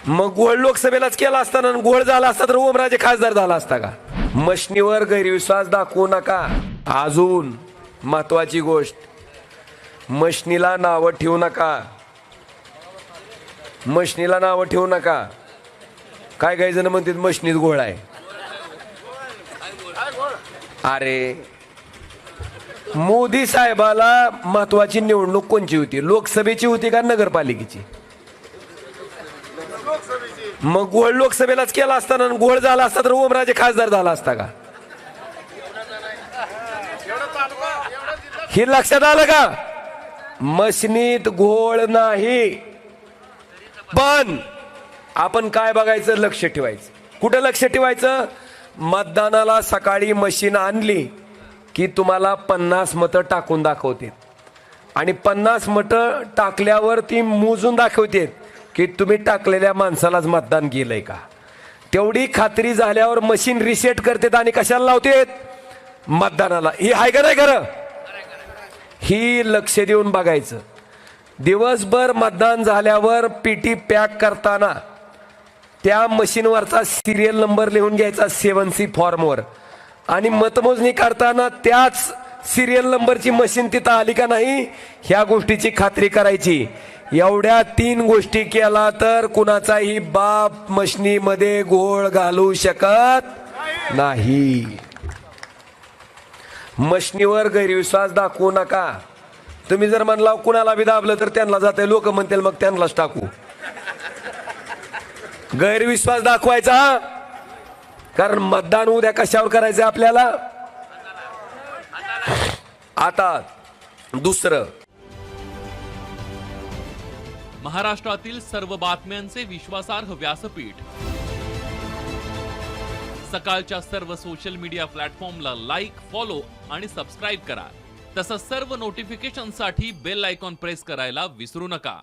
मग घोळ लोकसभेलाच केला असताना घोळ झाला असता तर ओमराजे खासदार झाला असता का? मशनीवर गैरविश्वास दाखवू नका. अजून महत्वाची गोष्ट, मशनीला नावं ठेवू नका. मशनीला नावं ठेवू नका. काय काही जण म्हणतात मशनीत घोळ आहे. अरे मोदी साहेबाला महत्वाची निवडणूक कोणची होती? लोकसभेची होती का नगरपालिकेची? मग घोळ लोकसभेलाच केला असताना घोळ झाला असता तर ओमराजे खासदार झाला असता का? हे लक्षात आलं का? मशनीत घोळ नाही. पण आपण काय बघायचं, लक्ष ठेवायचं. कुठं लक्ष ठेवायचं? मतदानाला सकाळी मशीन आणली की तुम्हाला 50 मतं टाकून दाखवते आणि 50 मतं टाकल्यावर ती मोजून दाखवते की तुम्ही टाकलेल्या माणसालाच मतदान केलंय का. तेवढी खात्री झाल्यावर मशीन रिसेट करते आणि कशाला लावते? मतदानाला. ही आहे का नाही खरं? ही लक्ष देऊन बघायचं. दिवसभर मतदान झाल्यावर पीटी पॅक करताना त्या मशीनवरचा सिरियल नंबर लिहून घ्यायचा 7C फॉर्मवर आणि मतमोजणी करताना त्याच सिरियल नंबरची मशीन तिथं आली का नाही ह्या गोष्टीची खात्री करायची. एवढ्या 3 गोष्टी केला तर कुणाचाही बाप मशनीमध्ये घोळ घालू शकत नाही. मशनीवर गैरविश्वास दाखवू नका. तुम्ही जर म्हणला कुणाला बी दाबलं तर त्यांना जाते, लोक म्हणतील मग त्यांनाच टाकू. गैरविश्वास दाखवायचा, कारण मतदान उद्या कशावर करायचं आपल्याला. आता दुसरं, महाराष्ट्रातील सर्व बातम्यांचे विश्वासार्ह व्यासपीठ, सकाळच्या सर्व सोशल मीडिया प्लॅटफॉर्मला लाईक, फॉलो आणि सबस्क्राईब करा. तसंच सर्व नोटिफिकेशनसाठी बेल आयकॉन प्रेस करायला विसरू नका.